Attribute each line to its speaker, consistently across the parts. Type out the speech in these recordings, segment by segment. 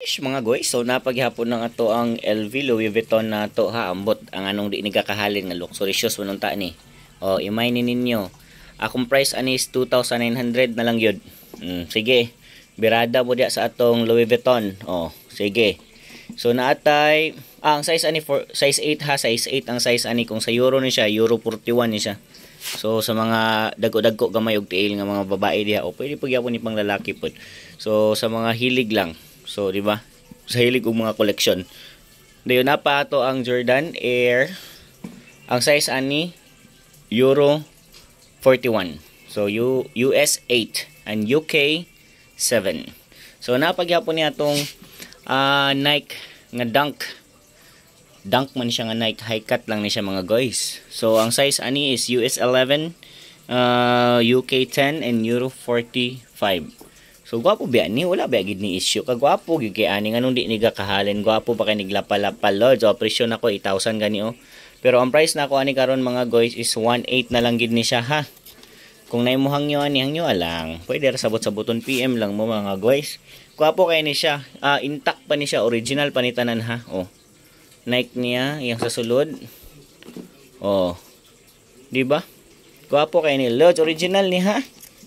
Speaker 1: Mga guys, so napaghapon na ato ang LV Louis Vuitton na to ha, ambot ang anong di nagakahalin nga luxury shoes manong ta ni. O imay ni ninyo. Akong price ani is 2,900 na lang yun. Sige. Birada mo dia sa atong Louis Vuitton. O, sige. So naatay ang size ani for size 8 ha, size 8 ang size ani kung sa euro ni siya, euro 41 ni siya. So sa mga dagko-dagko gamay og tiil nga mga babae diha o pwede pagyapon ni pang lalaki pod. So sa mga hilig lang. So, di ba? Sa hilig og mga collection. Dayon na pa ato ang Jordan Air. Ang size ani Euro 41. So, US 8 and UK 7. So, napagyapon niya atong Nike nga Dunk. Dunk man siya nga Nike. High cut lang ni siya mga guys. So, ang size ani is US 11, UK 10 and Euro 45. So gwapo ba ni wala ba gid ni issue kag gwapo gyud kay ani nganong di niga kahalin gwapo pa kay niglapalapal lord. So presyo nako 8,000 gani oh. Pero ang price nako ani karon mga guys is 1.8 na lang gid ni siya ha. Kung naimo hangyo ani hangyo lang. Pwede ra sabot-saboton PM lang mo mga guys. Gwapo kay ni siya. Intact pa ni siya, original pa ni tanan ha. Oh. Nike niya yang sa sulod. Oh. Di ba? Gwapo kay ni lord, original ni ha.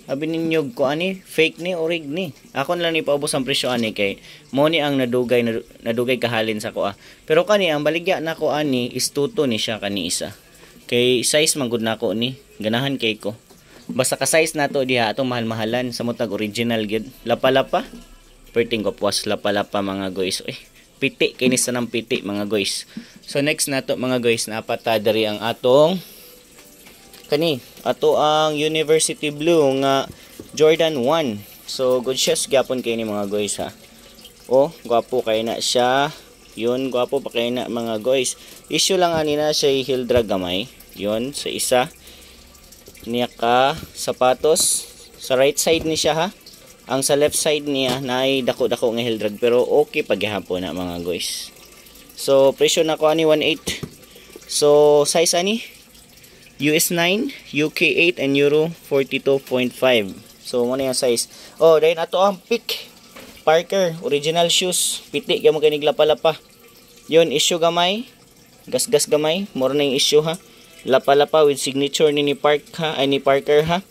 Speaker 1: Abi ninyo ko ani fake ni orig ni. Ako na lang ni paubos ang presyo ani kay mo ni ang nadugay kahalin sa ko Pero kani ang baligya nako ani is tuto ni siya kani isa. Kay size man gud nako ni. Ganahan kay ko. Basta ka size nato diha atong mahal-mahalan sa mutag original gid. Lapa-lapa. Perting ko puwas lapa-lapa mga guys. Piti kini sa nang piti mga guys. So next nato mga guys napata diri ang atong kani ato ang University Blue nga Jordan 1. So good shoes gyapon kay ni mga guys ha. Oh, gwapo kay na siya. Yun, gwapo pa kay na mga guys. Issue lang ani na siya heel drag gamay. Yun, sa isa niya ka sapatos sa right side ni siya ha. Ang sa left side niya naay dako-dako nga heel drag pero okay paghihapon na mga guys. So presyo nako ani 1.8. So size ani US 9, UK 8, and Euro 42.5. So, muna yung size. Oh, dahil ato ang pick. Parker, original shoes. Piti, kaya mo kayo niglapa-lapa. Yun, issue gamay. Gas-gas gamay. More na yung issue ha. Lapa-lapa with signature ni Parker ha.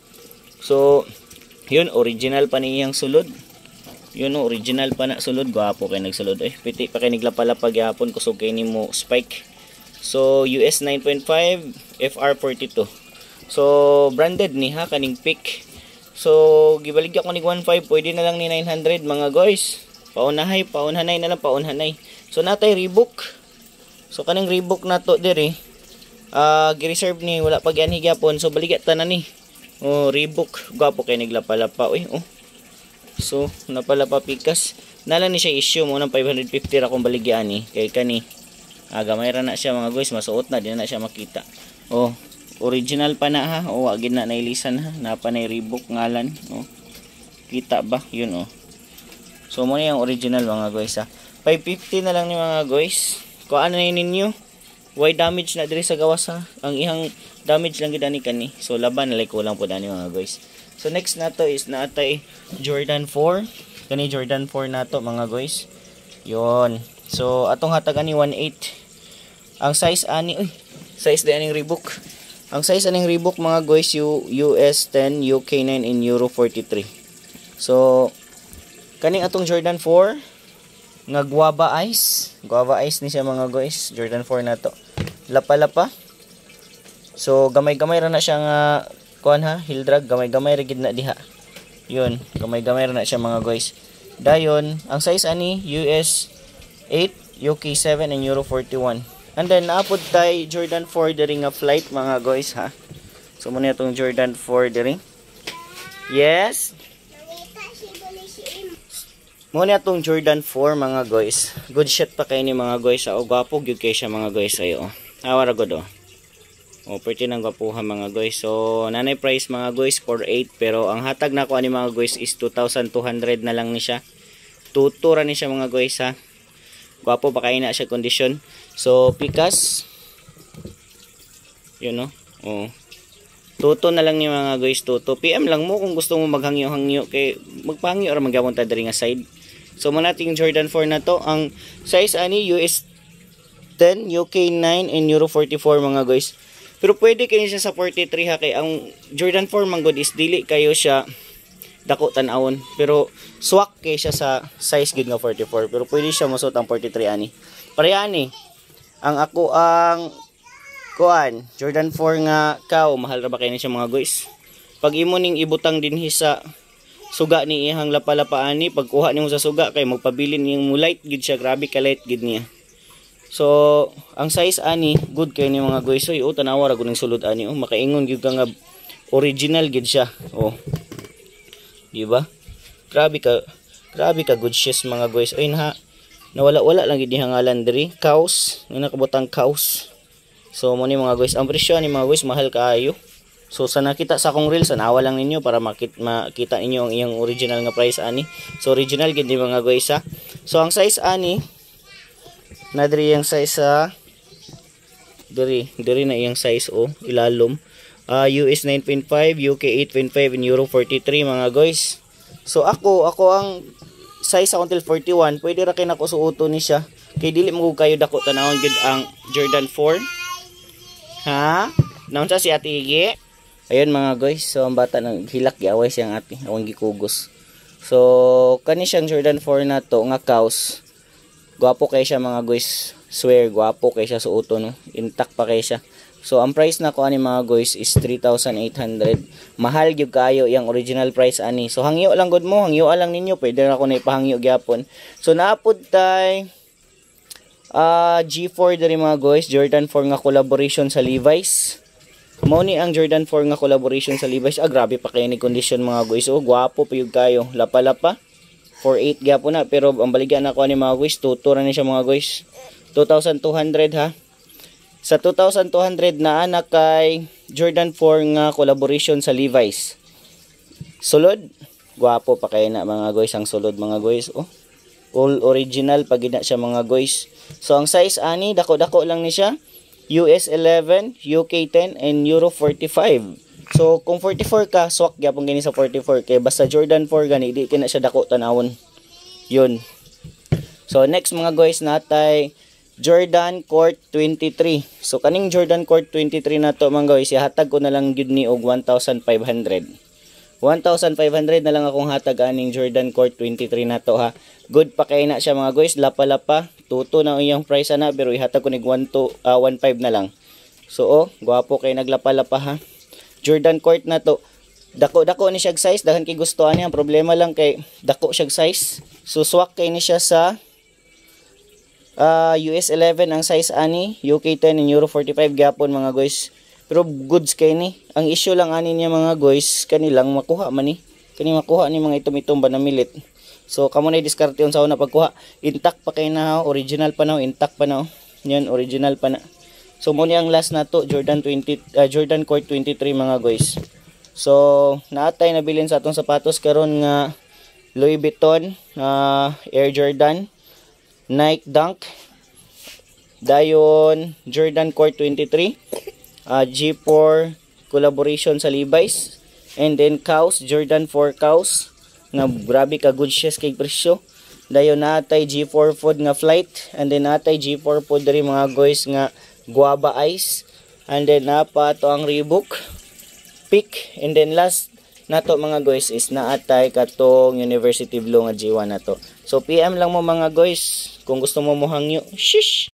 Speaker 1: So, yun, original pa niyang sulod. Yun, original pa na sulod. Gwapo kayo nagsulod. Piti pa kayo niglapa-lapa gyapon. Kusog kayo ni mo spike. So US 9.5 FR42. So branded ni ha kaning pick. So gibaligya ko ni 1.5 pwede na lang ni 900 mga guys. Paunhanay na lang paunhanay. So natay Reebok. So kaning Reebok nato diri gi-reserve ni wala pag yan higyapon. So baligya tanan ni. Oh Reebok gwapo kay naglapa-lapa oh. So napalapa pikas. Nala ni siya issue mo ng 550 ra kung baligyan ni kay kani. Gamay ra na siya mga guys, masuot na, di na siya makita. Oh, original pa na ha. Oh, wag na nailisan ha. Napa na Reebok ngalan. Oh. Kita ba? Yun oh. So mo na yung original mga guys ha. 550 na lang ni mga guys. Kung ano na ninyo? Why damage na diri sa gawas ha? Ang ihang damage lang gid ani kani. So laban na ko lang po dani mga guys. So next nato is naatay Jordan 4. Kani Jordan 4 nato mga guys. Yon. So atong hatag ani 1.8. Ang size ani size di aning Reebok. Ang size aning Reebok mga guys US 10, UK 9 and Euro 43. So kaning atong Jordan 4 nga guava ice ni siya mga guys. Jordan 4 na to. Lapa-lapa. So gamay-gamay ra na siya nga kuan ha, heel drag gamay-gamay ra gid na diha. Yun, gamay-gamay ra na siya mga guys. Dayon, ang size ani US 8, UK 7 and Euro 41. And then naapod tay Jordan 4 diri nga flight mga guys ha. So muna itong Jordan 4 diri. Yes. Muna itong Jordan 4 mga guys. Good shot pa kay ni mga guys. O gwapo gyud kay siya mga guys ayo. Awara gud oh. O pretty nang gwapuha mga guys. So nanay price mga guys 4.8 pero ang hatag nako ani mga guys is 2,200 na lang ni siya. Tutura ni siya mga guys ha. Gwapo pa kay na siya condition. So pikas. Yun no. Oh. Tuto na lang ni mga guys, tuto. PM lang mo kung gusto mo maghangyo-hangyo kay magpangyo or magyapon ta diri nga side. So mo nating Jordan 4 na to. Ang size ani US 10, UK 9 and Euro 44 mga guys. Pero pwede kayo siya sa 43 ha, kay ang Jordan 4 man god is dili kayo siya dako tan-awon, pero swak kay siya sa size gid nga 44, pero pwede siya masuot ang 43 ani. Pareha ani. Ang ako ang kuan Jordan 4 nga kaw, mahal ra ba kay ni siya mga guys. Pag imo ning ibutang dinhi sa suga ni ihang lapa-lapa ani, pagkuha nimo sa suga kay magpabilin yung light gid siya, grabe ka light gid niya. So, ang size ani, good kayo ni mga guys. So, tanawa ra guning sulod ani. Oh, makaingon gyud ka nga original gid siya. Oh. Di ba? Grabe ka good shoes mga guys. Oy na nawala-wala lang gid hangalan diri. Kaos, nga nakabutang kaos. So, mo ni mga guys, ang presyo ni mga guys mahal kaayo. So, sa nakita sa akong reels, anawa lang ninyo para makita ninyo ang iyang original nga price ani. So, original gid ni mga guys ha. So, ang size ani na diri yung size sa diri na iyang size ilalom. US 9.5, UK 8.5 and Euro 43 mga guys. So ako ang size ako until 41, pwede ra kay nako suoto ni siya. Kay dili mo kayo dako tanawon gid ang Jordan 4. Ha? Naon sa si Ate Ige? Ayun mga guys, so ang bata nang hilak giaway siyang ate, awang gikugos. So kani siyang Jordan 4 na to nga kaos. Gwapo kay siya mga guys. Swear, gwapo kay siya suoto no. Intact pa kay siya. So ang price na ko ani mga guys is 3,800. Mahal gyud kayo yang original price ani. So hangyo lang gud mo, hangyo lang ninyo, pwede ra ko na ipahangyo gyapon. So naapod tay G4 diri mga guys, Jordan 4 nga collaboration sa Levi's. Mao ni ang Jordan 4 nga collaboration sa Levi's. Grabe pa kay ni condition mga guys. Oh, gwapo pa yun kayo. Lapa-lapa. 4.8 gyapon na, pero ang baligyan ako ni mga guys, tutura na siya mga guys. 2,200 ha. Sa 2,200 na anak kay Jordan 4 nga collaboration sa Levi's. Sulod, gwapo pa kay na mga guys ang sulod mga guys. Oh, all original pag ina siya mga guys. So ang size ani dako-dako lang ni siya. US 11, UK 10 and Euro 45. So kung 44 ka, swak gyapon gani sa 44 kay basta Jordan 4 gani di kina siya dako tanawon. Yun. So next mga guys natay Jordan Court 23. So kaning Jordan Court 23 na to mga guys, ihatag ko na lang gyud ni og 1,500. 1,500 na lang akong hatag aning Jordan Court 23 na to ha. Good pa kay na siya mga guys, lapa-lapa. Tuto na iyang price na pero ihatag ko nig 1,500 na lang. So gwapo kay naglapa-lapa ha. Jordan Court na to. Dako-dako ni siya size, daghan kay gustuhan niya. Ang problema lang kay dako siya size. So swak kay ni siya sa US 11 ang size ani, UK 10 and Euro 45 gyapon mga guys. Pero goods kay ni. Ang issue lang ani niya mga guys, kanilang makuha man ni. Kani makuha ni mga itom-itom ba na milit. So kamo na diskarte sa una pagkuha. Intact pa kay na, original pa na, intact pa na. Yan original pa na. So mo ni ang last na to Jordan Court 23 mga guys. So naatay nabilin sa atong sapatos karon nga Louis Vuitton Air Jordan, Nike Dunk, dayon Jordan Court 23, G4 collaboration sa Levi's, and then Kaos Jordan 4 Kaos nga grabe ka good shoes kay presyo. Dayon naatay G4 food nga flight, and then naatay G4 food diri mga guys nga guava ice, and then napa to ang Reebok Peak, and then last nato mga guys is naatay katong University Blue nga G1 nato. So PM lang mo mga guys kung gusto mo mohangyo. Shish.